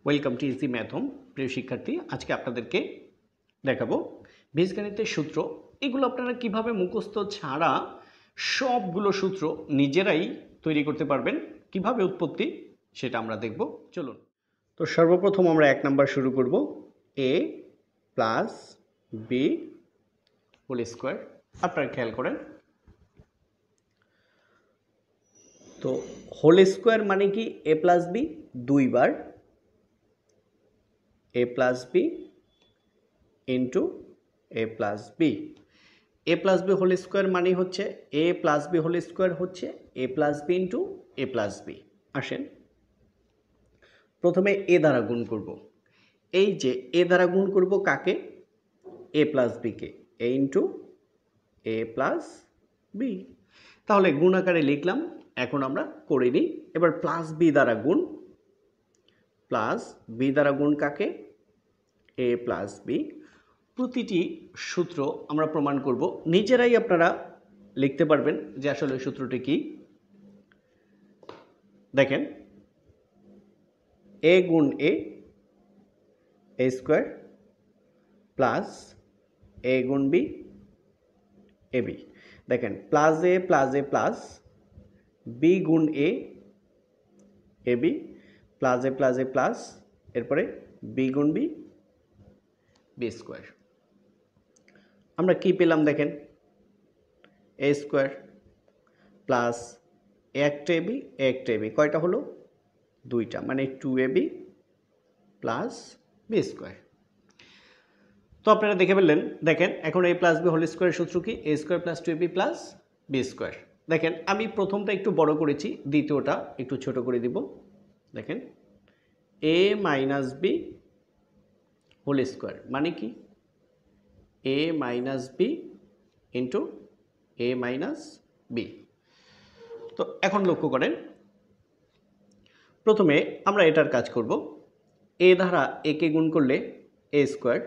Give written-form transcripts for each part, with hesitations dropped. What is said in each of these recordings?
Welcome to easy math home. প্রিয় শিক্ষার্থী, আজকে আপনাদেরকে দেখাবো বীজগণিতের সূত্র। এগুলো আপনারা কিভাবে মুখস্থ ছাড়া সবগুলো সূত্র নিজেরাই তৈরি করতে পারবেন, কিভাবে উৎপত্তি সেটা আমরা দেখব। চলুন। তো সর্বপ্রথম আমরা 1 নাম্বার শুরু করব। a plus B whole square. আপনারা খেয়াল করেন, তো হোল স্কোয়ার মানে কি a প্লাস বি দুইবার a plus B into A plus B. A plus B whole square মানে হচ্ছে এ প্লাস বি হোল স্কোয়ার হচ্ছে এ প্লাস বি ইন্টু এ প্লাস বি। আসেন প্রথমে এ দ্বারা গুণ করব। এই যে এ দ্বারা গুণ করব কাকে? এ প্লাস বিকে, এ ইন্টু এ প্লাস বি। তাহলে গুণ আকারে লিখলাম, এখন আমরা করে নিই। এবার প্লাস বি দ্বারা গুণ, প্লাস বি দ্বারা গুণ কাকে? এ প্লাস বি। প্রতিটি সূত্র আমরা প্রমাণ করব, নিজেরাই আপনারা লিখতে পারবেন যে আসলে সূত্রটি কি। দেখেন, এ গুণ এ স্কোয়ার প্লাস এ গুণ বি এ বি। দেখেন প্লাস এ প্লাস বি গুণ এ বি প্লাস এ প্লাস এরপরে বি গুণ বি বি স্কোয়ার। আমরা কি পেলাম? দেখেন এ স্কোয়ার প্লাস একটা একটা এবি কয়টা হলো? দুইটা, মানে 2ab প্লাস বি স্কোয়ার। তো আপনারা দেখে ফেললেন। দেখেন এখন a প্লাস বি হোল স্কোয়ারের সূত্র কি? A square plus 2ab plus B square. দেখেন আমি প্রথমটা একটু বড় করেছি, দ্বিতীয়টা একটু ছোট করে দিব। দেখেন a minus B whole square মানে কি? a minus B into A minus B. তো এখন লক্ষ্য করেন, প্রথমে আমরা এটার কাজ করব। এ দ্বারা একে গুণ করলে এ স্কোয়ার।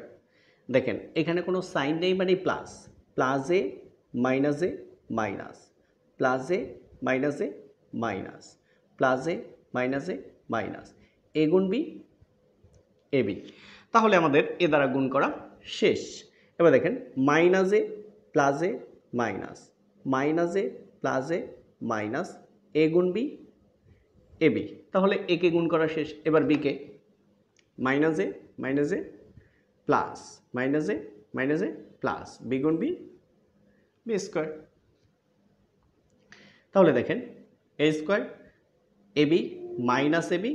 দেখেন এখানে কোনো সাইন নেই, মানে plus, plus a minus plus a minus plus a minus এ গুণ বি এ বি। তাহলে আমাদের এ দ্বারা গুণ করা শেষ। এবার দেখেন মাইনাস এ মাইনাস এ গুণ বি এ বি। তাহলে একে গুণ করা শেষ। এবার বিকে মাইনাস এ প্লাস প্লাস বি গুণ বি বি স্কোয়ার। তাহলে দেখেন এ স্কোয়ার এবি মাইনাস এবি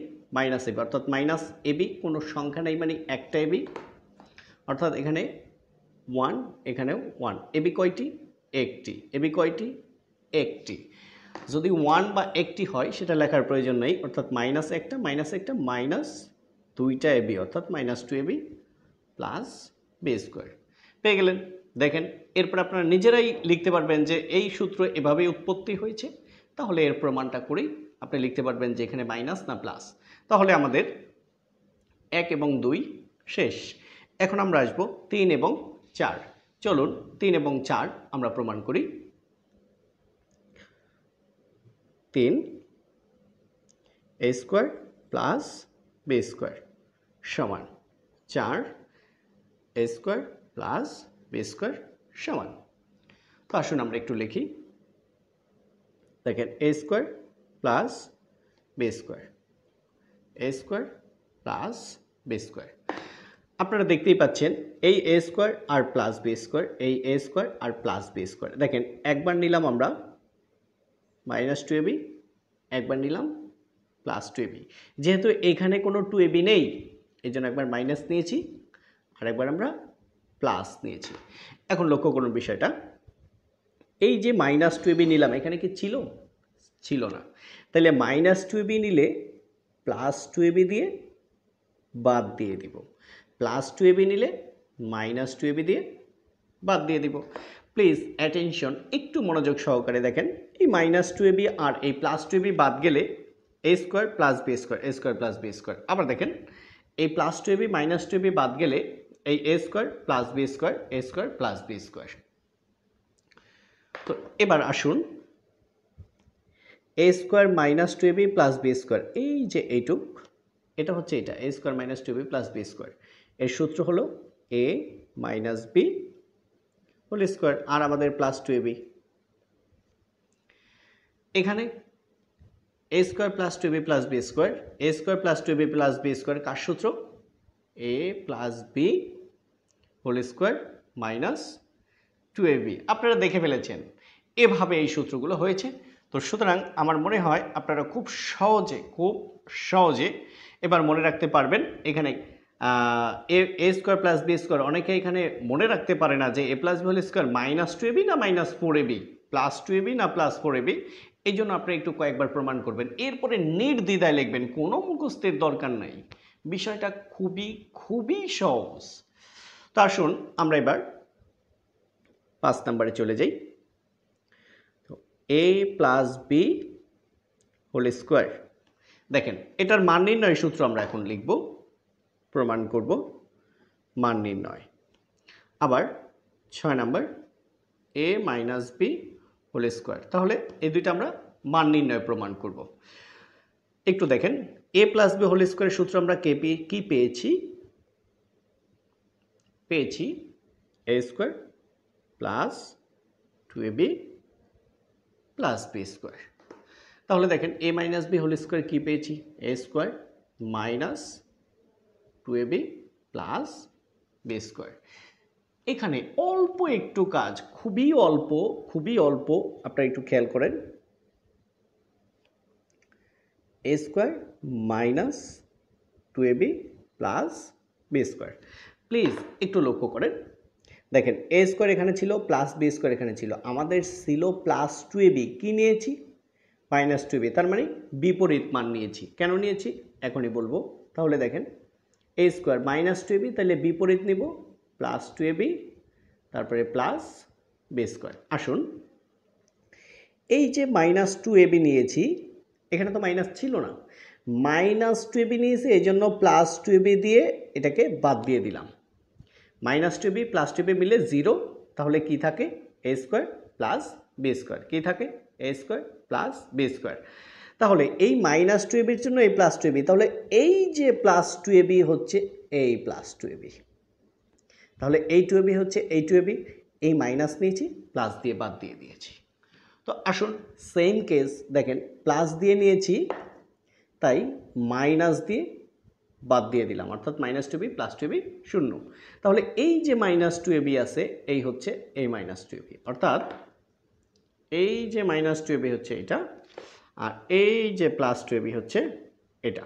অর্থাৎ মাইনাস এবি, কোনো সংখ্যা নেই মানে একটা এবি, অর্থাৎ এখানে 1 এখানেও 1। এবি কয়টি? একটি। এবি কয়টি? একটি। যদি 1 বা একটি হয় সেটা লেখার প্রয়োজন নেই, অর্থাৎ মাইনাস একটা মাইনাস দুইটা এবি অর্থাৎ minus 2ab plus B square পেয়ে গেলেন। দেখেন এরপর আপনারা নিজেরাই লিখতে পারবেন যে এই সূত্র এভাবেই উৎপত্তি হয়েছে। তাহলে এর প্রমাণটা করেই আপনি লিখতে পারবেন যে এখানে মাইনাস না প্লাস। তাহলে আমাদের 1 এবং 2 শেষ। এখন আমরা আসবো 3 এবং 4। চলুন 3 এবং 4 আমরা প্রমাণ করি। 3 a square plus B square সমান 4 এ স্কোয়ার প্লাস বি স্কোয়ার সমান। তো আসুন আমরা একটু লিখি। দেখেন এ square plus B square, a square plus B square. আপনারা দেখতেই পাচ্ছেন এই a square R plus B square, এই a square R plus B square. দেখেন একবার নিলাম আমরা মাইনাস 2ab, একবার নিলাম প্লাস 2ab। যেহেতু এখানে কোনো 2ab নেই এই জন্য একবার মাইনাস নিয়েছি আর একবার আমরা প্লাস নিয়েছি। এখন লক্ষ্য করুন বিষয়টা, এই যে মাইনাস 2ab নিলাম এখানে কি ছিল? ছিল না। তাহলে মাইনাস 2ab নিলে প্লাস 2ab দিয়ে বাদ দিয়ে দিব, প্লাস 2ab নিলে মাইনাস 2ab দিয়ে বাদ দিয়ে দিব। প্লিজ অ্যাটেনশন, একটু মনোযোগ সহকারে দেখেন। এই মাইনাস 2ab আর এই প্লাস 2ab বাদ গেলে এ square plus B square, a square plus B square. আবার দেখেন এই প্লাস 2ab মাইনাস 2ab বাদ গেলে এই a square plus B square, a square plus B square. তো এবার আসুন a square minus 2ab plus B square, এই যে এইটুক এটা হচ্ছে এটা a square minus two B plus B square. এর সূত্র হলো a minus B whole square, আর আমাদের প্লাস টু এ বি। এখানে a square plus two B plus B square, a square plus two B plus B square কার সূত্র? A plus B whole square minus two A b. আপনারা দেখে ফেলেছেন এভাবে এই সূত্রগুলো হয়েছে। তো সুতরাং আমার মনে হয় আপনারা খুব সহজে এবার মনে রাখতে পারবেন। এখানে a square plus B square অনেকে এখানে মনে রাখতে পারে না যে a plus B whole square minus two A b না minus four a b, plus two A b না প্লাস ফোর এ বি। এই জন্য আপনি একটু কয়েকবার প্রমাণ করবেন, এরপরে নির্দ্বিধায় লিখবেন, কোনো মুখস্থের দরকার নাই। বিষয়টা খুবই সহজ। তো আসুন আমরা এবার 5 নম্বরে চলে যাই। তো এ প্লাস বি হোল স্কোয়ার, দেখেন এটার মান নির্ণয় সূত্র আমরা এখন লিখব, প্রমাণ করব মান নির্ণয়। আবার 6 নম্বর এ মাইনাস বি হোল স্কোয়ার, তাহলে এই দুইটা আমরা মান নির্ণয় প্রমাণ করব। একটু দেখেন এ প্লাস বি হোল স্কোয়ারের সূত্র আমরা কি পেয়েছি এ স্কোয়ার প্লাস টু এ বি প্লাস বি স্কোয়ার। তাহলে দেখেন a minus B whole square কী পেয়েছি? এ স্কোয়ার মাইনাস টু এ বি প্লাস বি স্কোয়ার। এখানে অল্প একটু কাজ, খুবই অল্প, আপনারা একটু খেয়াল করেন। A square minus two A b plus B square. Please একটু লক্ষ্য করেন, দেখেন এ স্কোয়ার এখানে ছিল প্লাস বি স্কোয়ার এখানে ছিল, আমাদের ছিল প্লাস টু এ বি, কী নিয়েছি? মাইনাস টু বি, তার মানে বিপরীত মান নিয়েছি। কেন নিয়েছি এখনই বলবো। তাহলে দেখেন এ square minus two A B, তাহলে বিপরীত নিব প্লাস টু এ বি, তারপরে প্লাস বি স্কোয়ার। আসুন এই যে মাইনাস টু এ বি নিয়েছি, এখানে তো মাইনাস ছিল না, মাইনাস টু এ বি নিয়েছি, এই জন্য প্লাস টু এ বি দিয়ে এটাকে বাদ দিয়ে দিলাম। Minus two B plus two B মিলে 0, তাহলে কি থাকে? A square plus B square. কী থাকে? A square plus B square. তাহলে এই মাইনাস টু এ বির জন্য এই প্লাস টু এ বি, তাহলে এই যে প্লাস টু এ বি হচ্ছে এই প্লাস টু এ বি, তাহলে এই টু এ বি হচ্ছে এই টু এ বি, এই মাইনাস নিয়েছি প্লাস দিয়ে বাদ দিয়ে দিয়েছি। তো আসুন সেম কেস দেখেন, প্লাস দিয়ে নিয়েছি তাই মাইনাস দিয়ে বাদ দিয়ে দিলাম, অর্থাৎ minus two B plus two B 0। তাহলে এই যে মাইনাস টু এ বি আছে এই হচ্ছে এই মাইনাস টু এ বি, অর্থাৎ এই যে মাইনাস টু এ বি হচ্ছে এটা, আর এই যে প্লাস টু এ বি হচ্ছে এটা।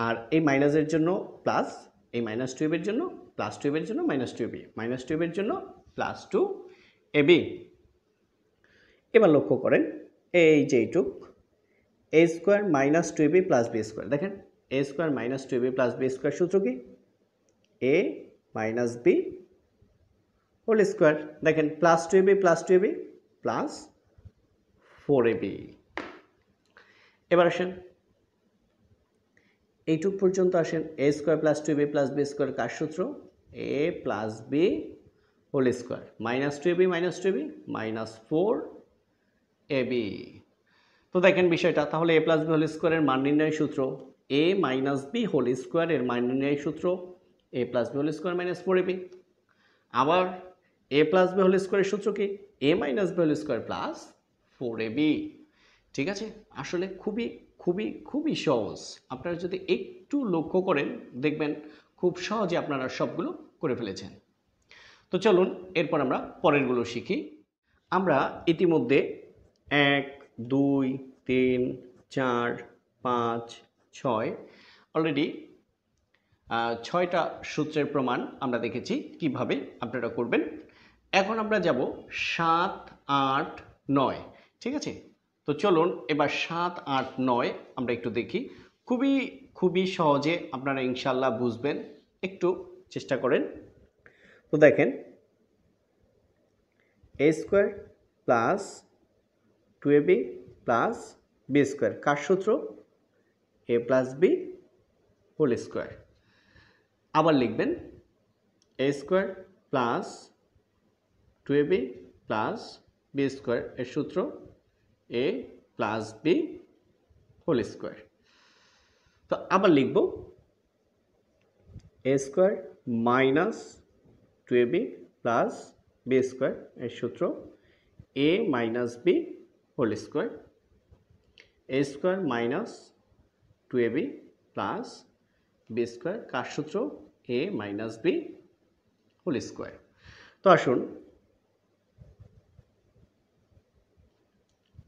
আর এই মাইনাসের জন্য প্লাস, এই মাইনাস টু এ বির জন্য প্লাস টু এ বির জন্য মাইনাস টু এ বি, মাইনাস টু এ বির জন্য প্লাস টু এ বি। এবার লক্ষ্য করেন এই যে এইটুক a square minus two A b plus B square, দেখেন এ স্কোয়ার মাইনাস টু এ বি প্লাস বি স্কোয়ার সূত্র কি? এ মাইনাস বি হোল স্কোয়ার। দেখেন plus two A b plus four a b. এবার আসেন এইটুক পর্যন্ত আসেন, a square plus two A b plus B square কার সূত্র? A plus B whole square, minus two A b minus four a b. তো দেখেন বিষয়টা, তাহলে এ প্লাস বি হোল স্কোয়ারের মান নির্ণয় সূত্র এ মাইনাস বি হোল স্কোয়ারের মান নির্ণয় সূত্র a plus B whole square minus four a b. আবার এ প্লাস বি হোল স্কোয়ারের সূত্র কি? এ minus B whole square plus four a b. ঠিক আছে, আসলে খুবই সহজ। আপনারা যদি একটু লক্ষ্য করেন দেখবেন খুব সহজে আপনারা সবগুলো করে ফেলেছেন। তো চলুন এরপর আমরা পরেরগুলো শিখি। আমরা ইতিমধ্যে 1, 2, 3, 4, 5, 6 অলরেডি 6টা সূত্রের প্রমাণ আমরা দেখেছি কিভাবে আপনারা করবেন। এখন আমরা যাব 7, 8, 9। ঠিক আছে, তো চলুন এবার 7, 8, 9 আমরা একটু দেখি। খুবই সহজে আপনারা ইনশাল্লাহ বুঝবেন, একটু চেষ্টা করেন। তো দেখেন এ স্কোয়ার প্লাস টু এ বি প্লাস বি স্কোয়ার কার সূত্র? A plus B whole square. আবার লিখবেন a square plus two A b plus B square, এর সূত্র a plus B whole square. তো আবার লিখব a square minus 2ab plus B square এর সূত্র a minus B whole square, a square minus 2ab plus B square কার সূত্র a minus B whole square. তো আসুন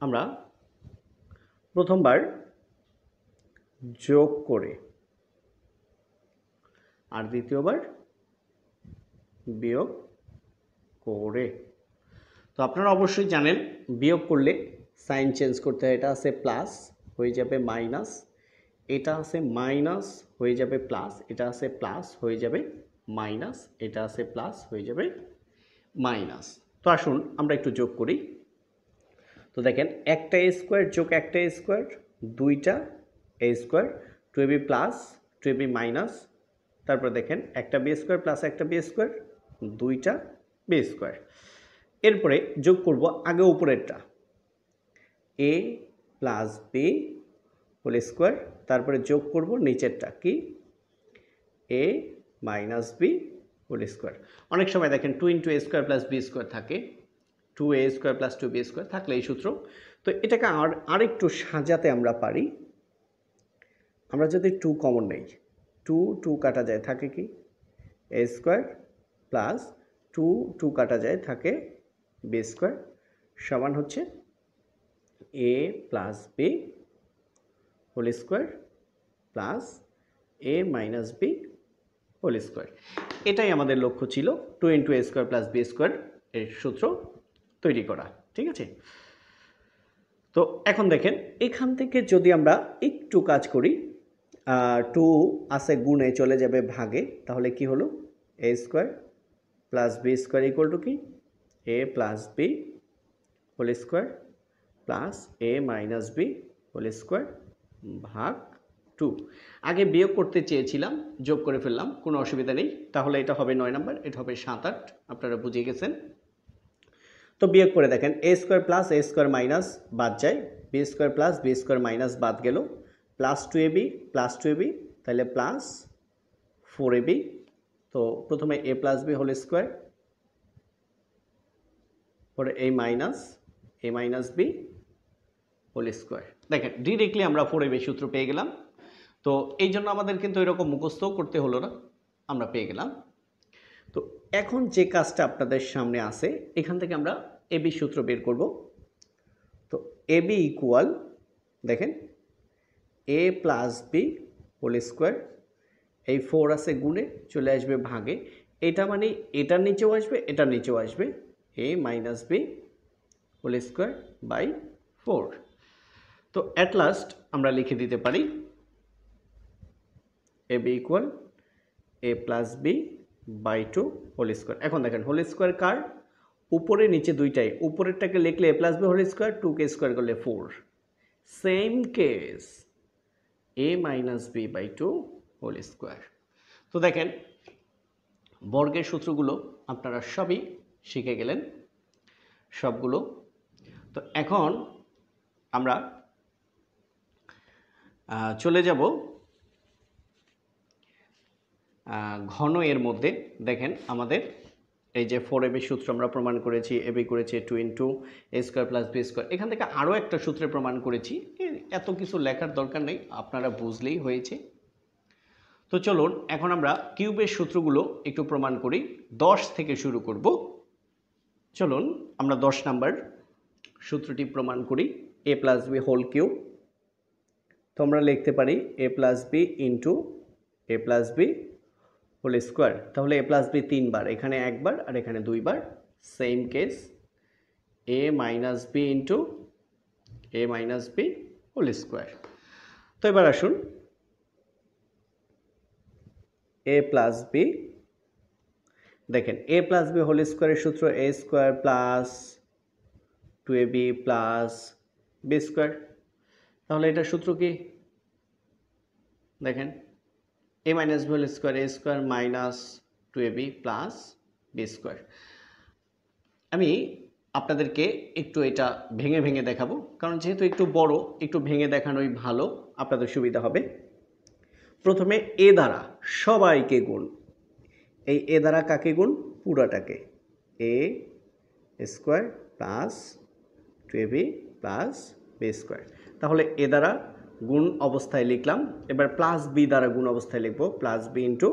আমরা প্রথমবার যোগ করে আর দ্বিতীয়বার বিয়োগ করে। তো আপনারা অবশ্যই জানেন বিয়োগ করলে সাইন চেঞ্জ করতে হয়। এটা আছে প্লাস হয়ে যাবে মাইনাস, এটা আছে মাইনাস হয়ে যাবে প্লাস, এটা আছে প্লাস হয়ে যাবে মাইনাস, এটা আছে প্লাস হয়ে যাবে মাইনাস। তো আসুন আমরা একটু যোগ করি। তো দেখেন একটা এ স্কোয়ার যোগ একটা এ স্কোয়ার, দুইটা এ square, 2ab plus 2ab minus, তারপর দেখেন একটা বি স্কোয়ার প্লাস একটা বি স্কোয়ার, দুইটা বি স্কোয়ার। এরপরে যোগ করব আগে উপরেরটা A plus B whole square, তারপরে যোগ করব নিচেরটা কি এ মাইনাস বি হোল স্কোয়ার। অনেক সময় দেখেন 2 × a square plus B square থাকে, 2a square plus 2b square থাকলে এই সূত্র। তো এটাকে আরেকটু সাজাতে আমরা পারি। আমরা যদি 2 কমন নেই, 2 কাটা যায় থাকে কি এ স্কোয়ার প্লাস 2 কাটা যায় থাকে বি স্কোয়ার সমান হচ্ছে এ plus B whole square plus a minus B whole square. এটাই আমাদের লক্ষ্য ছিল 2 × a square plus B square এর সূত্র তৈরি করা। ঠিক আছে, তো এখন দেখেন এখান থেকে যদি আমরা একটু কাজ করি, 2 আছে গুণে চলে যাবে ভাগে, তাহলে কি হলো a square plus B square equal to কি a plus B whole square plus a minus B whole square ভাগ 2। আগে বিয়োগ করতে চেয়েছিলাম, যোগ করে ফেললাম, কোনো অসুবিধা নেই। তাহলে এটা হবে 9 নাম্বার, এটা হবে 7, 8, আপনারা বুঝে গেছেন। তো বিয়োগ করে দেখেন এ square plus A square minus বাদ যায়, B square plus B square minus বাদ গেল, প্লাস 2ab তাহলে প্লাস 4ab। তো প্রথমে A plus B whole square, পরে A minus B whole square. দেখেন ডিরেক্টলি আমরা 4ab সূত্র পেয়ে গেলাম। তো এই জন্য আমাদের কিন্তু এরকম মুখস্থ করতে হলো না, আমরা পেয়ে গেলাম। তো এখন যে কাজটা আপনাদের সামনে আছে, এখান থেকে আমরা এবি সূত্র বের করব। তো এবি ইকুয়াল দেখেন a plus B whole square, এই 4 আছে গুণে চলে আসবে ভাগে, এটা মানে এটার নিচেও আসবে এটার নিচেও আসবে, a minus B whole square by 4। তো অ্যাট লাস্ট আমরা লিখে দিতে পারি a b equal a plus b by 2 whole square. এখন দেখেন হোল স্কোয়ার কার উপরে নিচে দুইটাই, উপরেরটাকে লিখলে a plus B whole square, 2কে স্কোয়ার করলে 4, same case a minus b by 2 whole square. তো দেখেন বর্গের সূত্রগুলো আপনারা সবই শিখে গেলেন সবগুলো। তো এখন আমরা চলে যাব ঘন এর মধ্যে। দেখেন আমাদের এই যে 4ab সূত্র আমরা প্রমাণ করেছি, এবি করেছি 2 × a square plus B square, এখান থেকে আরও একটা সূত্রে প্রমাণ করেছি, এত কিছু লেখার দরকার নেই, আপনারা বুঝলেই হয়েছে। তো চলুন এখন আমরা কিউবের সূত্রগুলো একটু প্রমাণ করি, 10 থেকে শুরু করব। চলুন আমরা 10 নাম্বার সূত্রটি প্রমাণ করি, এ প্লাস বি হোল কিউব। তো আমরা লিখতে পারি এ প্লাস বি ইন্টু এ প্লাস বি হোল স্কোয়ার। তাহলে এ প্লাস বি 3 বার, এখানে একবার আর এখানে 2 বার, same case a minus B into A minus B whole square. তো এবার আসুন এ প্লাস বি, দেখেন এ প্লাস বি হোল স্কোয়ারের সূত্র a square plus 2ab plus B square. তাহলে এটার সূত্র কি দেখেন a minus B whole square, a square minus 2ab plus B square. আমি আপনাদেরকে একটু এটা ভেঙে ভেঙে দেখাবো, কারণ যেহেতু একটু বড়, একটু ভেঙে দেখানোই ভালো, আপনাদের সুবিধা হবে। প্রথমে এ দ্বারা সবাইকে গুণ, এই এ দ্বারা কাকে গুণ, পুরাটাকে, a square plus 2ab plus B square. তাহলে এ দ্বারা গুণ অবস্থায় লিখলাম, এবার প্লাস বি দ্বারা গুণ অবস্থায় লিখব, plus B into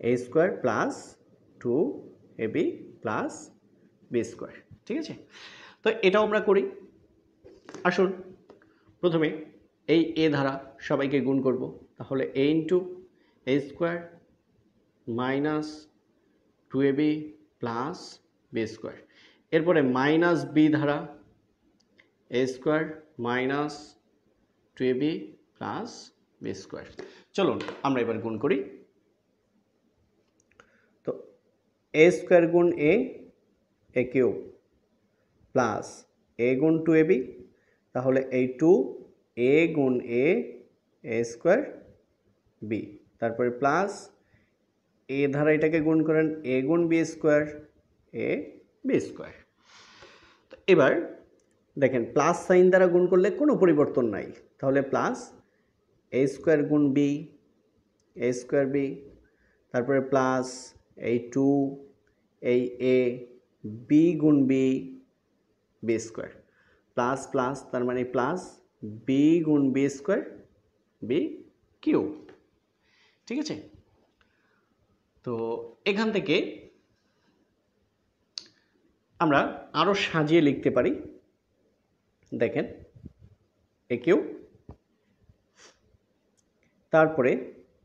a square plus 2ab plus B square. ঠিক আছে, তো এটাও আমরা করি। আসুন প্রথমে এই এ দ্বারা সবাইকে গুণ করব, তাহলে a into a square minus 2ab plus B square. এরপরে মাইনাস বি ধারা a square minus 2ab plus B square. চলুন আমরা এবার গুণ করি। তো এ স্কোয়ার গুণ এ কিউব প্লাস এ গুণ 2ab, তাহলে এই 2 এ গুণ এ স্কোয়ার বি, তারপরে প্লাস এ ধারা এটাকে গুণ করেন এ গুণ বি স্কোয়ার এ বি স্কোয়ার। তো এবার দেখেন প্লাস সাইন দ্বারা গুণ করলে কোনো পরিবর্তন নাই, তাহলে প্লাস এ স্কোয়ার গুণ বি এ স্কোয়ার বি, তারপরে প্লাস এই 2 এই এ বি গুণ B B square, plus plus তার মানে প্লাস বি গুণ বি স্কোয়ার বি কিউব। ঠিক আছে, তো এখান থেকে আমরা আরও সাজিয়ে লিখতে পারি। দেখেন এ কিউব, তারপরে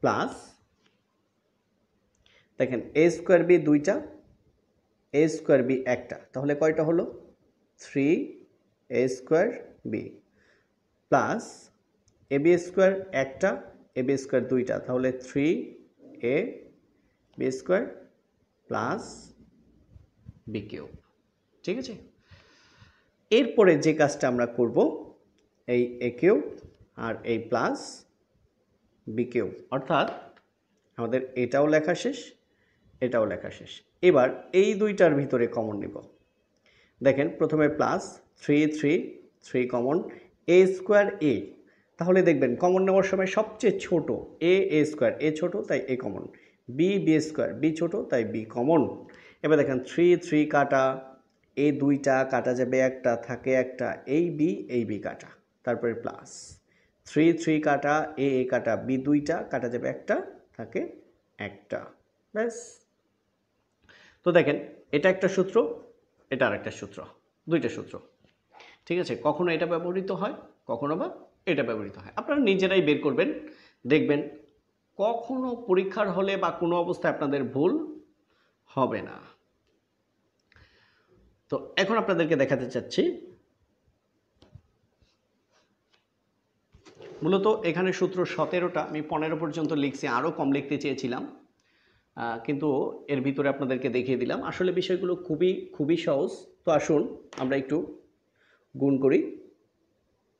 প্লাস দেখেন এ স্কোয়ার বি দুইটা এ স্কোয়ার বি একটা, তাহলে কয়টা হলো 3 a square b, plus a b square একটা এ বি স্কোয়ার দুইটা, তাহলে 3 a b square plus b cube. ঠিক আছে, এরপরে যে কাজটা আমরা করব, এই এ কিউব আর এই প্লাস বি কিউব, অর্থাৎ আমাদের এটাও লেখা শেষ এটাও লেখা শেষ। এবার এই দুইটার ভিতরে কমন নিব। দেখেন প্রথমে প্লাস 3 কমন, এ স্কোয়ার এ, তাহলে দেখবেন কমন নেওয়ার সময় সবচেয়ে ছোট এ স্কোয়ার, এ ছোট তাই এ কমন, বি স্কোয়ার বি ছোট তাই বি কমন। এবার দেখেন 3 কাটা, এ দুইটা কাটা যাবে একটা থাকে একটা, এই বি কাটা, তারপরে প্লাস 3 কাটা এ কাটা বি দুইটা কাটা যাবে একটা থাকে একটা, ব্যাস। তো দেখেন এটা একটা সূত্র, এটা আরেকটা সূত্র, দুইটা সূত্র। ঠিক আছে, কখনো এটা ব্যবহৃত হয় কখনো বা এটা ব্যবহৃত হয়, আপনারা নিজেরাই বের করবেন, দেখবেন কখনো পরীক্ষার হলে বা কোনো অবস্থায় আপনাদের ভুল হবে না। তো এখন আপনাদেরকে দেখাতে চাচ্ছি, মূলত এখানে সূত্র 17টা, আমি 15 পর্যন্ত লিখছি, আরও কম লিখতে চেয়েছিলাম, কিন্তু এর ভিতরে আপনাদেরকে দেখিয়ে দিলাম। আসলে বিষয়গুলো খুবই সহজ। তো আসুন আমরা একটু গুণ করি।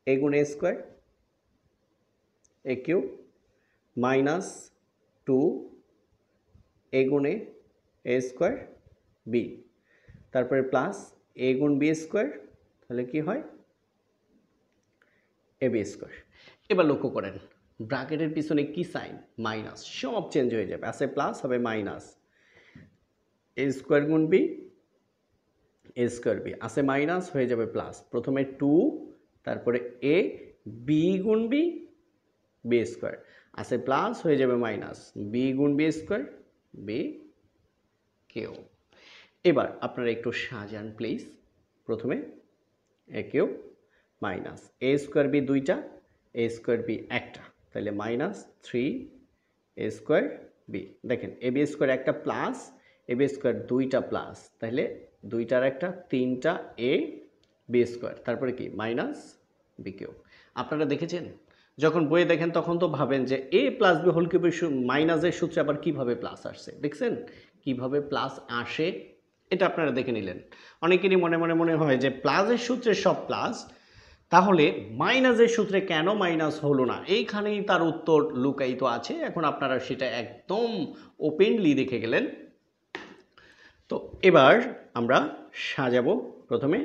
এ গুণ এ স্কোয়ার এ কিউব মাইনাস 2 এ গুণ এ স্কোয়ার বি, তারপরে প্লাস এ গুণ বি স্কোয়ার, তাহলে কি হয় এ বি স্কোয়ার। এবার লক্ষ্য করেন ব্র্যাকেটের পিছনে কি সাইন, মাইনাস, সব চেঞ্জ হয়ে যাবে, আছে প্লাস হবে মাইনাস, এ স্কোয়ার গুণ বি এ স্কোয়ার বি, আছে মাইনাস হয়ে যাবে প্লাস, প্রথমে 2 তারপরে এ বি গুণ বি বি স্কোয়ার, আছে প্লাস হয়ে যাবে মাইনাস, বি গুণ বি স্কোয়ার বি কিউ। এবার আপনারা একটু সাজান প্লিজ, প্রথমে এ কিউব মাইনাস এ স্কোয়ার বি দুইটা এ স্কোয়ার বি একটা, তাহলে মাইনাস 3 এ স্কোয়ার বি, দেখেন এ বি স্কোয়ার একটা প্লাস এ বি স্কোয়ার দুইটা প্লাস, তাহলে দুইটার একটা 3টা এ বি স্কোয়ার, তারপরে কি মাইনাস বি কিউ। আপনারা দেখেছেন যখন বইয়ে দেখেন তখন তো ভাবেন যে এ প্লাস বি হোল কিউবের মাইনাসের সূত্রে আবার কিভাবে প্লাস আসছে, দেখছেন কিভাবে প্লাস আসে, এটা আপনারা দেখে নিলেন। অনেকেরই মনে হয় যে প্লাসের সূত্রে সব প্লাস, তাহলে মাইনাসের সূত্রে কেন মাইনাস হলো না, এইখানেই তার উত্তর লুকায়িত আছে। এখন আপনারা সেটা একদম ওপেনলি দেখে গেলেন। তো এবার আমরা সাজাবো, প্রথমে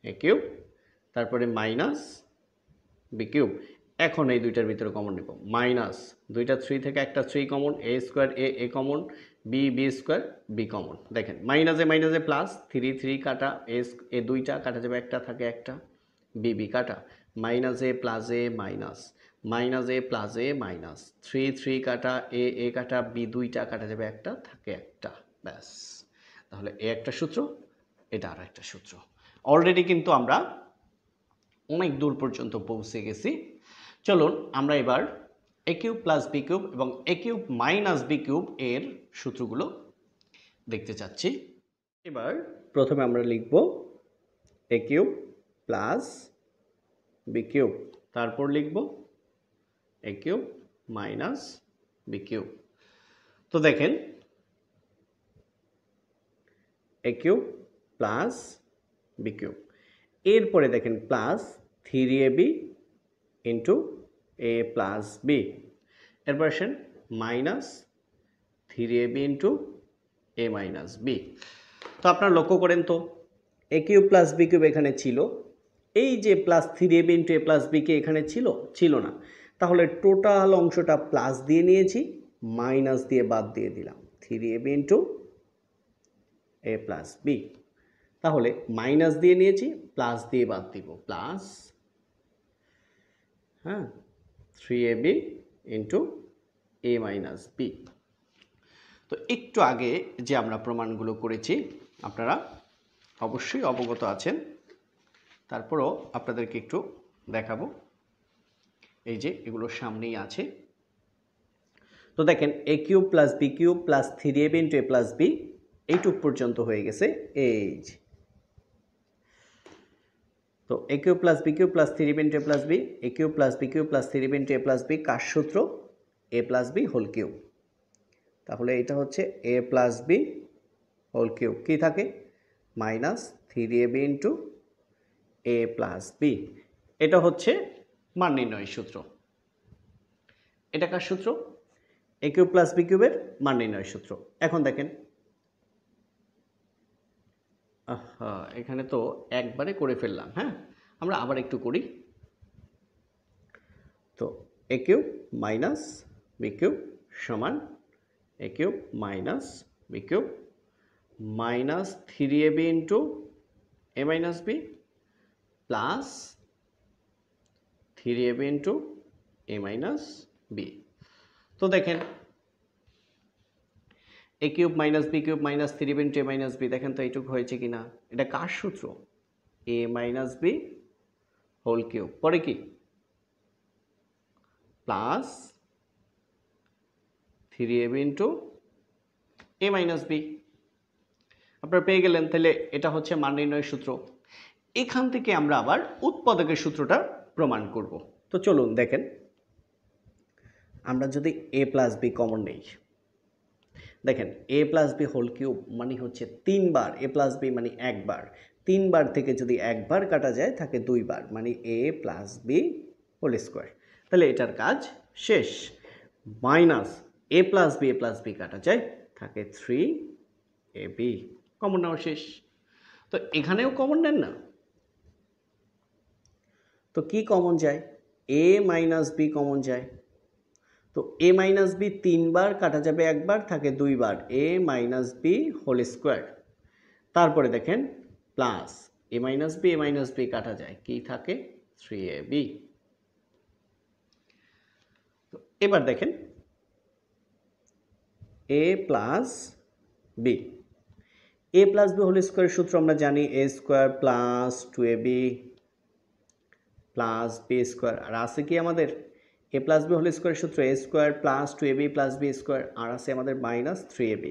এ কিউব তারপরে মাইনাস বি কিউব, এখন এই দুইটার ভিতরে কমন নেব, মাইনাস দুইটা 3 থেকে একটা 3 কমন, a square a common, b square b common. দেখেন মাইনাসে প্লাস, 3 কাটা, এ দুইটা কাটা যাবে, একটা থাকে একটা, বি কাটা, মাইনাসে প্লাসে মাইনাস, মাইনাসে প্লাসে মাইনাস, 3 কাটা, এ কাটা, বি দুইটা কাটা যাবে, একটা থাকে একটা, ব্যাস। তাহলে এ একটা সূত্র, এটা আর একটা সূত্র। অলরেডি কিন্তু আমরা অনেক দূর পর্যন্ত পৌঁছে গেছি। চলুন আমরা এবার এ কিউব প্লাস বি কিউব এবং এ কিউব মাইনাস বি কিউব এর সূত্রগুলো দেখতে চাচ্ছি। এবার প্রথমে আমরা লিখব এ কিউব প্লাস বি কিউব, তারপর লিখব এ কিউব মাইনাস বি কিউব। তো দেখেন a cube plus b cube, এরপরে দেখেন প্লাস 3ab ইন্টু এ প্লাস বি, এরপর আসেন মাইনাস 3ab ইন্টু এ মাইনাস বি। তো আপনারা লক্ষ্য করেন তো a cube plus b cube এখানে ছিল, এই যে প্লাস 3ab ইন্টু এ প্লাস বি কে এখানে ছিল না, তাহলে টোটাল অংশটা প্লাস দিয়ে নিয়েছি, মাইনাস দিয়ে বাদ দিয়ে দিলাম 3ab ইন্টু এ প্লাস বি। তাহলে মাইনাস দিয়ে নিয়েছি, প্লাস দিয়ে বাদ দিব, প্লাস 3ab ইন্টু এ মাইনাস বি। তো একটু আগে যে আমরা প্রমাণগুলো করেছি আপনারা অবশ্যই অবগত আছেন, তারপরও আপনাদেরকে একটু দেখাবো। এই যে এগুলো সামনেই আছে। তো দেখেন a cube plus b cube plus 3ab into A plus b, এইটুক পর্যন্ত হয়ে গেছে। এই যে তো a cube plus b cube plus 3ab into A plus B, a cube plus b cube plus 3ab into A plus b, কার সূত্র? A plus B whole cube. তাহলে এটা হচ্ছে এ প্লাস বি হোল কিউব, কী থাকে? Minus 3ab into এ plus b. এটা হচ্ছে মান নির্ণয়ের সূত্র। এটা কার সূত্র? এ কিউব প্লাস বি কিউবের মান নির্ণয়ের সূত্র। এখন দেখেন এখানে তো একবারে করে ফেললাম, আমরা আবার একটু করি। তো a cube minus b cube সমান a cube minus b cube minus 3ab into A minus b plus 3ab into A minus B. তো দেখেন a cube minus b cube minus 3ab into A minus b, দেখেন তো এইটুকু হয়েছে কিনা? এটা কার সূত্র? A minus B whole cube, পরে কি প্লাস 3ab ইন্টু এ মাইনাস বি। আপনারা পেয়ে গেলেন। তাহলে এটা হচ্ছে মান নির্ণয়ের সূত্র। এখান থেকে আমরা আবার উৎপাদকের সূত্রটা প্রমাণ করব। তো চলুন দেখেন, আমরা যদি এ প্লাস বি কমন নেই, দেখেন a plus B whole cube মানে হচ্ছে 3 বার, এ প্লাস বি মানে একবার, 3 বার থেকে যদি একবার কাটা যায় থাকে 2 বার, মানে এ প্লাস বি হোল স্কোয়ার। তাহলে এটার কাজ শেষ। মাইনাস এ প্লাস বি কাটা যায়, থাকে 3ab, কমন নেওয়া শেষ। তো এখানেও কমন নেন না, তো কি কমন যায়? এ মাইনাস বি কমন যায়। তো এ মাইনাস বি 3 বার কাটা যাবে, একবার থাকে 2 বার, এ মাইনাস বি হোল স্কোয়ার। তারপরে দেখেন প্লাস এ মাইনাস বি কাটা যায়, কি থাকে? 3ab। তো এবার দেখেন a plus B, A plus B whole স্কোয়ারের সূত্র আমরা জানি, a square plus 2ab plus B square. আর আছে কি আমাদের? এ প্লাস বি হোল স্কোয়ারের সূত্র a square plus 2ab plus B square, আর আছে আমাদের মাইনাস 3ab।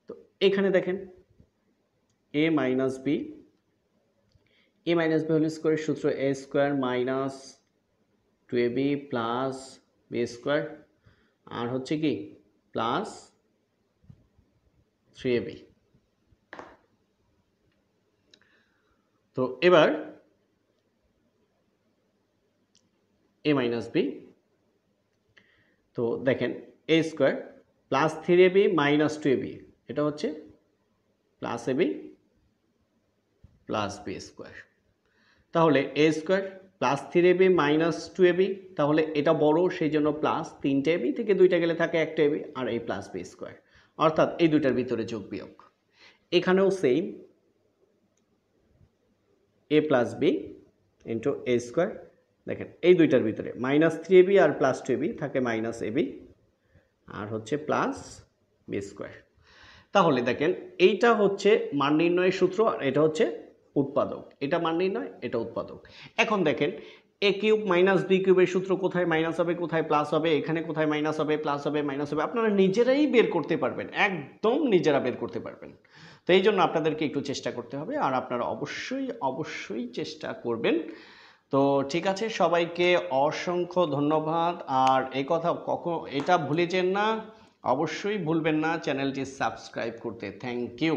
তো এখানে দেখেন এ মাইনাস বি হোল স্কোয়ারের সূত্র a square minus 2ab plus B square, আর হচ্ছে কি প্লাস 3ab। তো এবার এ মাইনাস বি, তো দেখেন এ square plus 3ab minus 2ab, এটা হচ্ছে plus ab plus B square. তাহলে A square plus 3ab minus 2ab, তাহলে এটা বড় সেই জন্য প্লাস 3টা ab থেকে 2টা গেলে থাকে 1টা ab আর এই প্লাস বি স্কোয়ার, অর্থাৎ এই দুইটার ভিতরে যোগ বিয়োগ। এখানেও same A plus B into a square, দেখেন এই দুইটার ভিতরে মাইনাস 3ab আর প্লাস 2ab থাকে মাইনাস ab আর হচ্ছে প্লাস বি স্কোয়ার। তাহলে দেখেন এইটা হচ্ছে মান নির্ণয়ের সূত্র আর এটা হচ্ছে উৎপাদক, এটা মান নির্ণয়, এটা উৎপাদক। এখন দেখেন এ কিউব মাইনাস বি কিউবের সূত্র কোথায় মাইনাস হবে কোথায় প্লাস হবে, এখানে কোথায় মাইনাস হবে প্লাস হবে মাইনাস হবে, আপনারা নিজেরাই বের করতে পারবেন, একদম নিজেরা বের করতে পারবেন। তো এই জন্য আপনাদেরকে একটু চেষ্টা করতে হবে আর আপনারা অবশ্যই অবশ্যই চেষ্টা করবেন। তো ঠিক আছে, সবাইকে অসংখ্য ধন্যবাদ। আর এই কথা এটা ভুলে যেন না, অবশ্যই ভুলবেন না চ্যানেলটি সাবস্ক্রাইব করতে। Thank you.